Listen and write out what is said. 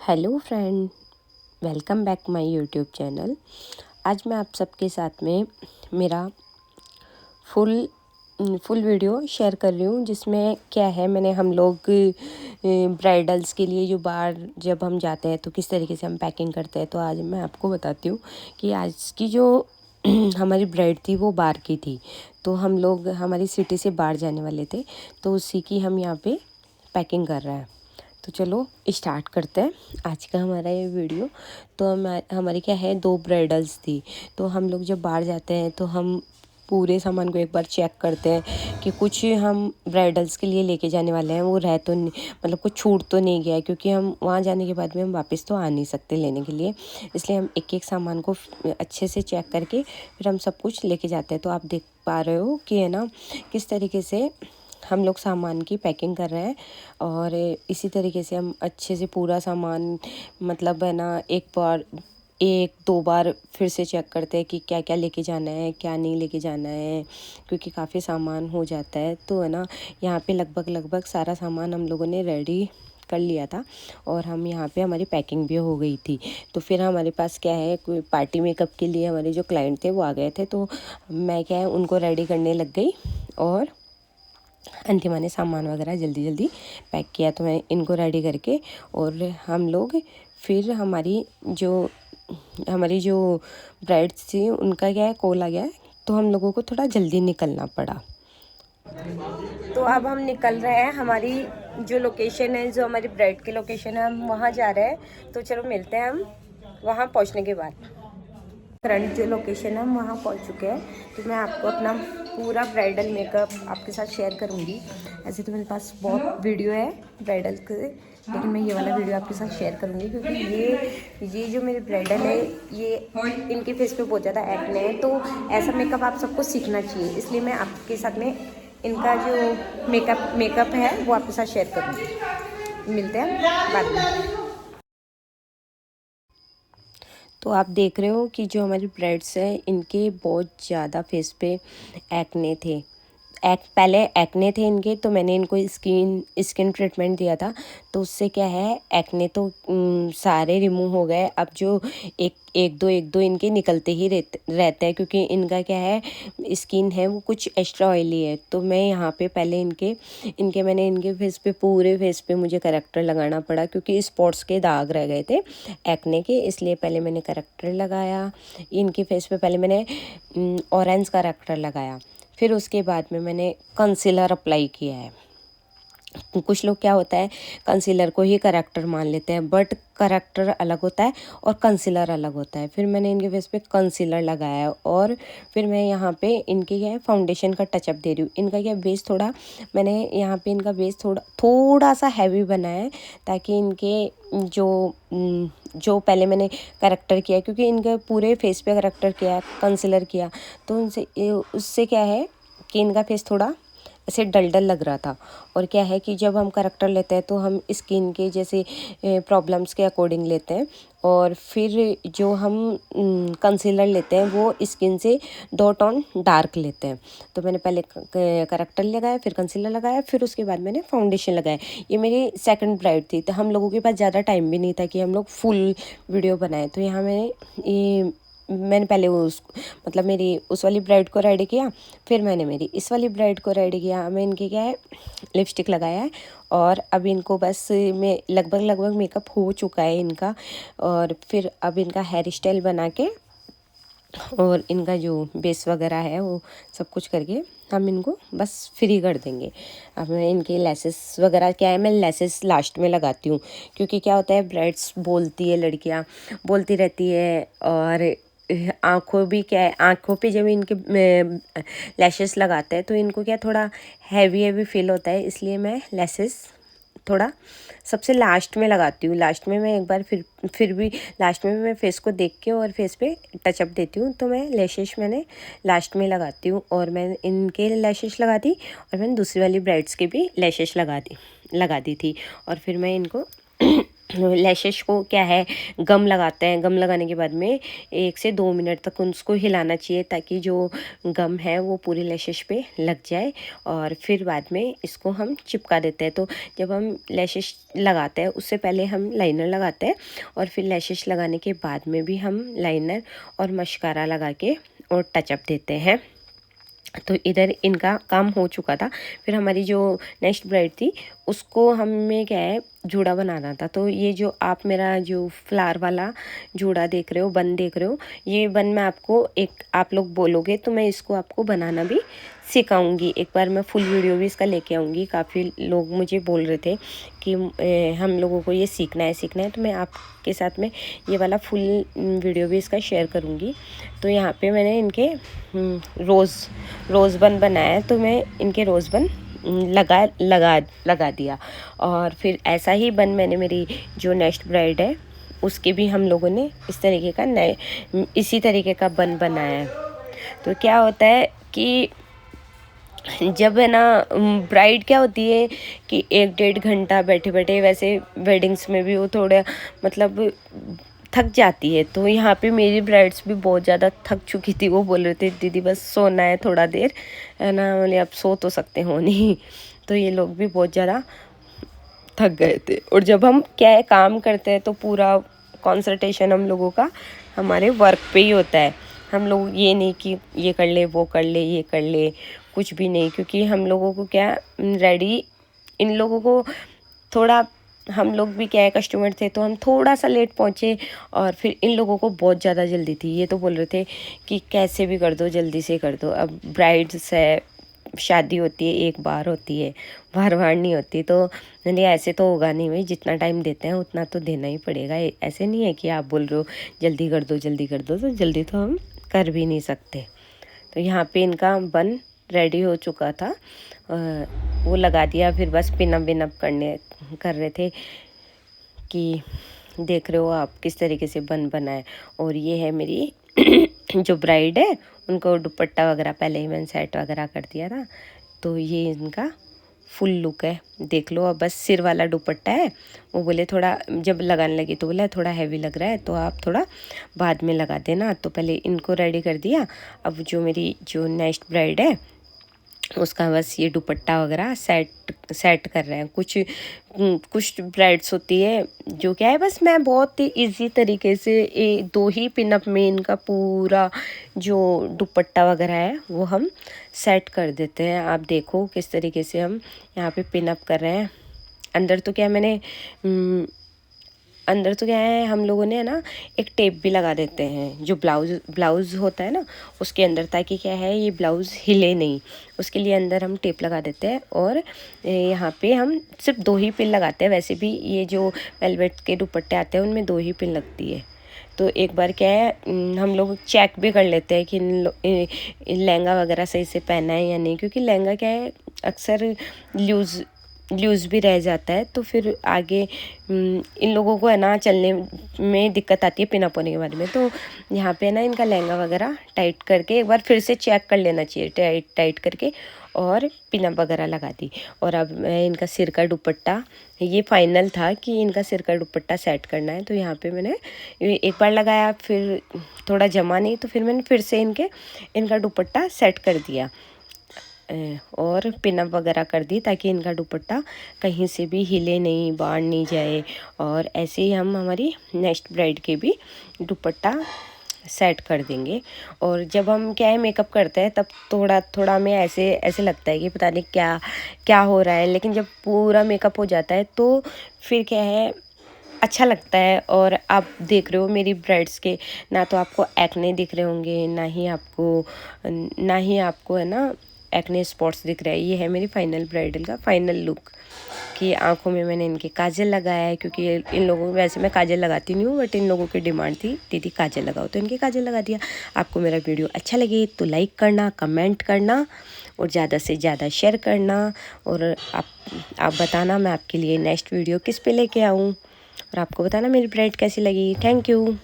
Hello friend, welcome back my YouTube channel. आज मैं आप सबके साथ में मेरा फुल वीडियो शेयर कर रही हूँ, जिसमें क्या है मैंने हम लोग ब्राइडल्स के लिए जो बाहर जब हम जाते हैं तो किस तरीके से हम पैकिंग करते हैं। तो आज मैं आपको बताती हूँ कि आज की जो हमारी ब्राइड थी वो बाहर की थी, तो हम लोग हमारी सिटी से बाहर जाने वाले थे, तो उसी की हम यहाँ पे पैकिंग कर रहे हैं। तो चलो स्टार्ट करते हैं आज का हमारा ये वीडियो। तो हमारी क्या है, 2 ब्राइडल्स थी। तो हम लोग जब बाहर जाते हैं तो हम पूरे सामान को एक बार चेक करते हैं कि कुछ हम ब्राइडल्स के लिए लेके जाने वाले हैं वो रह तो नहीं, मतलब कुछ छूट तो नहीं गया, क्योंकि हम वहाँ जाने के बाद में हम वापस तो आ नहीं सकते लेने के लिए। इसलिए हम एक एक सामान को अच्छे से चेक करके फिर हम सब कुछ लेके जाते हैं। तो आप देख पा रहे हो कि है ना किस तरीके से हम लोग सामान की पैकिंग कर रहे हैं। और इसी तरीके से हम अच्छे से पूरा सामान, मतलब है ना, एक दो बार फिर से चेक करते हैं कि क्या क्या लेके जाना है, क्या नहीं लेके जाना है, क्योंकि काफ़ी सामान हो जाता है। तो है ना, यहाँ पे लगभग सारा सामान हम लोगों ने रेडी कर लिया था और हम यहाँ पे हमारी पैकिंग भी हो गई थी। तो फिर हमारे पास क्या है, कोई पार्टी मेकअप के लिए हमारे जो क्लाइंट थे वो आ गए थे, तो मैं क्या है उनको रेडी करने लग गई और अंतिमा ने सामान वगैरह जल्दी जल्दी पैक किया। तो मैं इनको रेडी करके और हम लोग फिर हमारी जो ब्राइड्स थी उनका क्या है कॉल आ गया, तो हम लोगों को थोड़ा जल्दी निकलना पड़ा। तो अब हम निकल रहे हैं, हमारी जो लोकेशन है, जो हमारी ब्राइड की लोकेशन है, हम वहाँ जा रहे हैं। तो चलो मिलते हैं हम वहाँ पहुँचने के बाद। करंट जो लोकेशन है हम वहाँ पहुँच चुके हैं। तो मैं आपको अपना पूरा ब्राइडल मेकअप आपके साथ शेयर करूँगी। ऐसे तो मेरे पास बहुत वीडियो है ब्राइडल के, लेकिन मैं ये वाला वीडियो आपके साथ शेयर करूँगी, क्योंकि ये जो मेरी ब्राइडल है ये इनके फेस पे बहुत ज़्यादा एक्ने है। तो ऐसा मेकअप आप सबको सीखना चाहिए, इसलिए मैं आपके साथ में इनका जो मेकअप है वो आपके साथ शेयर करूँगी। मिलते हैं बाद में। तो आप देख रहे हो कि जो हमारी ब्राइड्स हैं इनके बहुत ज़्यादा फेस पे एक्ने थे। पहले एक्ने थे इनके, तो मैंने इनको स्किन ट्रीटमेंट दिया था। तो उससे क्या है, एक्ने तो सारे रिमूव हो गए। अब जो एक दो इनके निकलते ही रहते हैं, क्योंकि इनका क्या है, स्किन है वो कुछ एक्स्ट्रा ऑयली है। तो मैं यहाँ पे पहले मैंने इनके फेस पे, पूरे फेस पे मुझे करेक्टर लगाना पड़ा, क्योंकि स्पॉट्स के दाग रह गए थे एक्ने के, इसलिए पहले मैंने करेक्टर लगाया इनके फेस पे। पहले मैंने ऑरेंज करेक्टर लगाया, फिर उसके बाद में मैंने कंसीलर अप्लाई किया है। कुछ लोग क्या होता है, कंसीलर को ही करेक्टर मान लेते हैं, बट करेक्टर अलग होता है और कंसीलर अलग होता है। फिर मैंने इनके फेस पे कंसीलर लगाया और फिर मैं यहाँ पे इनके क्या है फाउंडेशन का टचअप दे रही हूँ। इनका क्या बेस थोड़ा, मैंने यहाँ पे इनका बेस थोड़ा सा हैवी बनाया है, ताकि इनके जो पहले मैंने करेक्टर किया, क्योंकि इनके पूरे फेस पे करेक्टर किया, कंसीलर किया, तो उससे क्या है कि इनका फेस थोड़ा ऐसे डल डल लग रहा था। और क्या है कि जब हम करेक्टर लेते हैं तो हम स्किन के जैसे प्रॉब्लम्स के अकॉर्डिंग लेते हैं, और फिर जो हम कंसीलर लेते हैं वो स्किन से 2 टोन डार्क लेते हैं। तो मैंने पहले करेक्टर लगाया, फिर कंसीलर लगाया, फिर उसके बाद मैंने फाउंडेशन लगाया। ये मेरी सेकंड ब्राइड थी, तो हम लोगों के पास ज़्यादा टाइम भी नहीं था कि हम लोग फुल वीडियो बनाएं। तो यहाँ मैंने पहले मतलब मेरी उस वाली ब्राइड को रेडी किया, फिर मैंने मेरी इस वाली ब्राइड को रेडी किया। मैं इनके क्या है लिपस्टिक लगाया है, और अब इनको बस मैं लगभग मेकअप हो चुका है इनका। और फिर अब इनका हेयर स्टाइल बना के और इनका जो बेस वगैरह है वो सब कुछ करके हम इनको बस फ्री कर देंगे। अब मैं इनके लेसेस वगैरह क्या है, मैं लेसेस लास्ट में लगाती हूँ, क्योंकि क्या होता है ब्राइड्स बोलती है, लड़कियाँ बोलती रहती है, और आँखों भी क्या है, आँखों पे जब इनके लैशेस लगाते हैं तो इनको क्या थोड़ा हैवी फील होता है, इसलिए मैं लेसेस थोड़ा सबसे लास्ट में लगाती हूँ। लास्ट में मैं एक बार फिर भी लास्ट में मैं फेस को देख के और फेस पे टचअप देती हूँ। तो मैं लैशेस मैंने लास्ट में लगाती हूँ, और मैं इनके लैशेस लगा दी, और मैंने दूसरी वाली ब्राइड्स के भी लैशेस लगा दी थी। और फिर मैं इनको लैशेस को क्या है, गम लगाते हैं। गम लगाने के बाद में 1 से 2 मिनट तक उसको हिलाना चाहिए ताकि जो गम है वो पूरे लैशेस पे लग जाए, और फिर बाद में इसको हम चिपका देते हैं। तो जब हम लैशेस लगाते हैं उससे पहले हम लाइनर लगाते हैं, और फिर लैशेस लगाने के बाद में भी हम लाइनर और मस्कारा लगा के और टचअप देते हैं। तो इधर इनका काम हो चुका था। फिर हमारी जो नेक्स्ट ब्राइड थी उसको हमें क्या है, जूड़ा बनाना था। तो ये जो आप मेरा जो फ्लावर वाला जूड़ा देख रहे हो, बन देख रहे हो, ये बन मैं आपको एक, आप लोग बोलोगे तो मैं इसको आपको बनाना भी सिखाऊंगी। एक बार मैं फुल वीडियो भी इसका लेके आऊँगी। काफ़ी लोग मुझे बोल रहे थे कि हम लोगों को ये सीखना है, तो मैं आपके साथ में ये वाला फुल वीडियो भी इसका शेयर करूँगी। तो यहाँ पे मैंने इनके रोज़ बन बनाया है, तो मैं इनके रोज़ बन लगा दिया। और फिर ऐसा ही बन मैंने मेरी जो नेक्स्ट ब्राइड है उसके भी हम लोगों ने इस तरीके का इसी तरीके का बन बनाया है। तो क्या होता है कि जब है ना ब्राइड क्या होती है कि 1-1.5 घंटा बैठे बैठे, वैसे वेडिंग्स में भी वो थोड़ा मतलब थक जाती है। तो यहाँ पे मेरी ब्राइड्स भी बहुत ज़्यादा थक चुकी थी। वो बोल रहे थे दीदी बस सोना है थोड़ा देर, है ना, बोले आप सो तो सकते हो नहीं। तो ये लोग भी बहुत ज़्यादा थक गए थे। और जब हम क्या है काम करते हैं तो पूरा कंसंट्रेशन हम लोगों का हमारे वर्क पे ही होता है। हम लोग ये नहीं कि ये कर ले वो कर ले ये कर ले, कुछ भी नहीं, क्योंकि हम लोगों को क्या रेडी, इन लोगों को थोड़ा, हम लोग भी क्या है कस्टमर थे तो हम थोड़ा सा लेट पहुँचे, और फिर इन लोगों को बहुत ज़्यादा जल्दी थी। ये तो बोल रहे थे कि कैसे भी कर दो, जल्दी से कर दो। अब ब्राइड्स है, शादी होती है एक बार होती है, बार बार नहीं होती। तो नहीं ऐसे तो होगा नहीं भाई, जितना टाइम देते हैं उतना तो देना ही पड़ेगा। ऐसे नहीं है कि आप बोल रहे हो जल्दी कर दो जल्दी कर दो, तो जल्दी तो हम कर भी नहीं सकते। तो यहाँ पे इनका बन रेडी हो चुका था, वो लगा दिया। फिर बस पिनअप विनअप कर रहे थे कि देख रहे हो आप किस तरीके से बन बनाए। और ये है मेरी जो ब्राइड है, उनको दुपट्टा वगैरह पहले ही मैंने सेट वगैरह कर दिया था। तो ये इनका फुल लुक है, देख लो। अब बस सिर वाला दुपट्टा है, वो बोले थोड़ा जब लगाने लगी तो बोला थोड़ा हैवी लग रहा है तो आप थोड़ा बाद में लगा देना। तो पहले इनको रेडी कर दिया। अब जो मेरी जो नेक्स्ट ब्राइड है उसका बस ये दुपट्टा वगैरह सेट कर रहे हैं। कुछ ब्राइड्स होती है जो क्या है, बस मैं बहुत ही इजी तरीके से 2 ही पिनअप में इनका पूरा जो दुपट्टा वगैरह है वो हम सेट कर देते हैं। आप देखो किस तरीके से हम यहाँ पे पिनअप कर रहे हैं। अंदर तो क्या है, हम लोगों ने है ना एक टेप भी लगा देते हैं जो ब्लाउज़ होता है ना उसके अंदर, ताकि क्या है ये ब्लाउज़ हिले नहीं, उसके लिए अंदर हम टेप लगा देते हैं। और यहाँ पे हम सिर्फ 2 ही पिन लगाते हैं। वैसे भी ये जो वेलवेट के दुपट्टे आते हैं उनमें 2 ही पिन लगती है। तो एक बार क्या है हम लोग चेक भी कर लेते हैं कि लहंगा वगैरह सही से पहना है या नहीं, क्योंकि लहंगा क्या है अक्सर लूज़ भी रह जाता है। तो फिर आगे इन लोगों को है ना चलने में दिक्कत आती है पिनअप होने के बाद में। तो यहाँ पे ना इनका लहंगा वगैरह टाइट करके एक बार फिर से चेक कर लेना चाहिए, टाइट करके, और पिनअप वगैरह लगा दी। और अब मैं इनका सिर का दुपट्टा, ये फाइनल था कि इनका सिर का दुपट्टा सेट करना है। तो यहाँ पे मैंने एक बार लगाया, फिर थोड़ा जमा नहीं, तो फिर मैंने फिर से इनका दुपट्टा सेट कर दिया और पिनअप वगैरह कर दी, ताकि इनका दुपट्टा कहीं से भी हिले नहीं, बाहर नहीं जाए। और ऐसे ही हम हमारी नेक्स्ट ब्राइड के भी दुपट्टा सेट कर देंगे। और जब हम क्या है मेकअप करते हैं तब थोड़ा थोड़ा हमें ऐसे लगता है कि पता नहीं क्या क्या हो रहा है, लेकिन जब पूरा मेकअप हो जाता है तो फिर क्या है अच्छा लगता है। और आप देख रहे हो मेरी ब्राइड्स के ना तो आपको एक्ने दिख रहे होंगे, ना ही आपको है ना एक्ने स्पॉट्स दिख रहा है। ये है मेरी फाइनल ब्राइडल का फाइनल लुक, कि आंखों में मैंने इनके काजल लगाया है, क्योंकि इन लोगों वैसे मैं काजल लगाती नहीं हूँ, बट इन लोगों की डिमांड थी दीदी काजल लगाओ, तो इनके काजल लगा दिया। आपको मेरा वीडियो अच्छा लगे तो लाइक करना, कमेंट करना और ज़्यादा से ज़्यादा शेयर करना। और आप बताना मैं आपके लिए नेक्स्ट वीडियो किस पे लेके आऊँ, और आपको बताना मेरी ब्राइड कैसी लगी। Thank you.